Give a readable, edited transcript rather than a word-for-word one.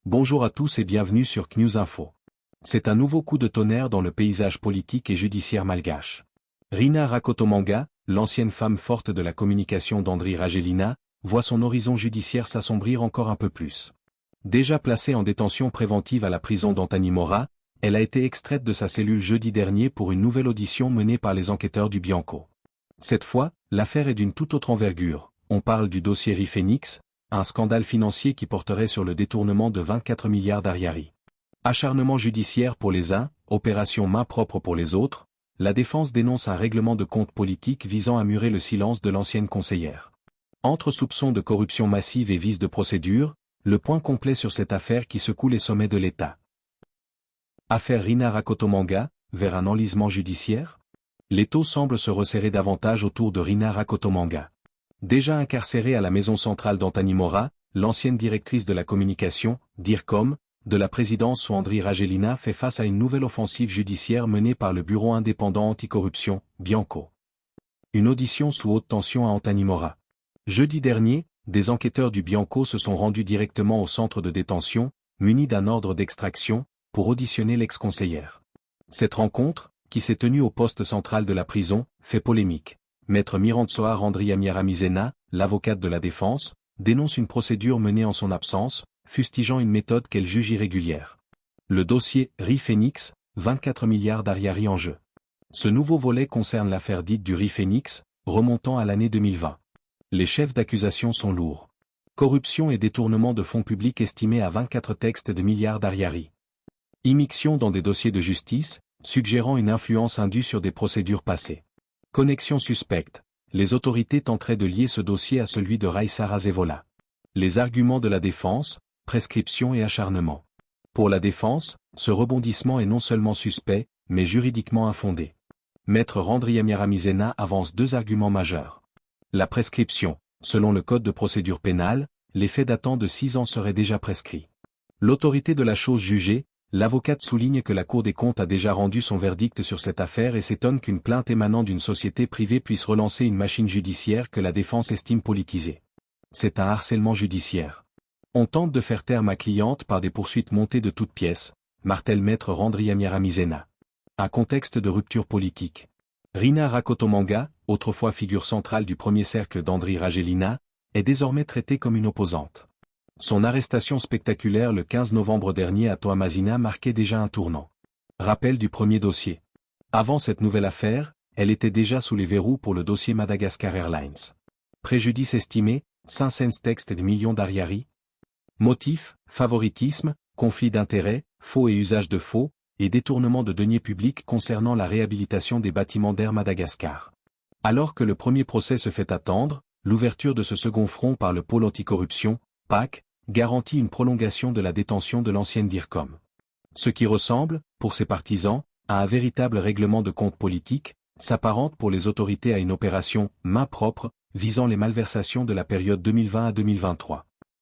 Bonjour à tous et bienvenue sur CNews Info. C'est un nouveau coup de tonnerre dans le paysage politique et judiciaire malgache. Rina Rakotomanga, l'ancienne femme forte de la communication d'Andry Rajoelina, voit son horizon judiciaire s'assombrir encore un peu plus. Déjà placée en détention préventive à la prison d'Antanimora, elle a été extraite de sa cellule jeudi dernier pour une nouvelle audition menée par les enquêteurs du Bianco. Cette fois, l'affaire est d'une toute autre envergure. On parle du dossier Rifenix, un scandale financier qui porterait sur le détournement de 24 milliards d'ariari. Acharnement judiciaire pour les uns, opération main propre pour les autres, la défense dénonce un règlement de compte politique visant à murer le silence de l'ancienne conseillère. Entre soupçons de corruption massive et vices de procédure, le point complet sur cette affaire qui secoue les sommets de l'État. Affaire Rina Rakotomanga, vers un enlisement judiciaire? L'étau semble se resserrer davantage autour de Rina Rakotomanga. Déjà incarcérée à la maison centrale d'Antanimora, l'ancienne directrice de la communication, DIRCOM, de la présidence sous Andry Rajoelina fait face à une nouvelle offensive judiciaire menée par le Bureau indépendant anticorruption, Bianco. Une audition sous haute tension à Antanimora. Jeudi dernier, des enquêteurs du Bianco se sont rendus directement au centre de détention, munis d'un ordre d'extraction, pour auditionner l'ex-conseillère. Cette rencontre, qui s'est tenue au poste central de la prison, fait polémique. Maître Mirantsoa Randriamiaramizena, l'avocate de la défense, dénonce une procédure menée en son absence, fustigeant une méthode qu'elle juge irrégulière. Le dossier Rifenix, 24 milliards d'ariari en jeu. Ce nouveau volet concerne l'affaire dite du Rifenix, remontant à l'année 2020. Les chefs d'accusation sont lourds. Corruption et détournement de fonds publics estimés à 24 textes de milliards d'ariari. Immixtion dans des dossiers de justice, suggérant une influence indue sur des procédures passées. Connexion suspecte. Les autorités tenteraient de lier ce dossier à celui de Raissa Razevola. Les arguments de la défense, prescription et acharnement. Pour la défense, ce rebondissement est non seulement suspect, mais juridiquement infondé. Maître Randriamiaramizena avance deux arguments majeurs. La prescription. Selon le Code de procédure pénale, les faits datant de 6 ans seraient déjà prescrits. L'autorité de la chose jugée, l'avocate souligne que la Cour des comptes a déjà rendu son verdict sur cette affaire et s'étonne qu'une plainte émanant d'une société privée puisse relancer une machine judiciaire que la défense estime politisée. C'est un harcèlement judiciaire. On tente de faire taire ma cliente par des poursuites montées de toutes pièces, martèle maître Randriamiaramizena. Un contexte de rupture politique. Rina Rakotomanga, autrefois figure centrale du premier cercle d'Andry Rajoelina, est désormais traitée comme une opposante. Son arrestation spectaculaire le 15 novembre dernier à Toamasina marquait déjà un tournant. Rappel du premier dossier. Avant cette nouvelle affaire, elle était déjà sous les verrous pour le dossier Madagascar Airlines. Préjudice estimé, 500 textes de millions d'ariari. Motif, favoritisme, conflit d'intérêts, faux et usage de faux, et détournement de deniers publics concernant la réhabilitation des bâtiments d'Air Madagascar. Alors que le premier procès se fait attendre, l'ouverture de ce second front par le pôle anticorruption, PAC, garantit une prolongation de la détention de l'ancienne DIRCOM. Ce qui ressemble, pour ses partisans, à un véritable règlement de compte politique, s'apparente pour les autorités à une opération « main propre » visant les malversations de la période 2020 à 2023.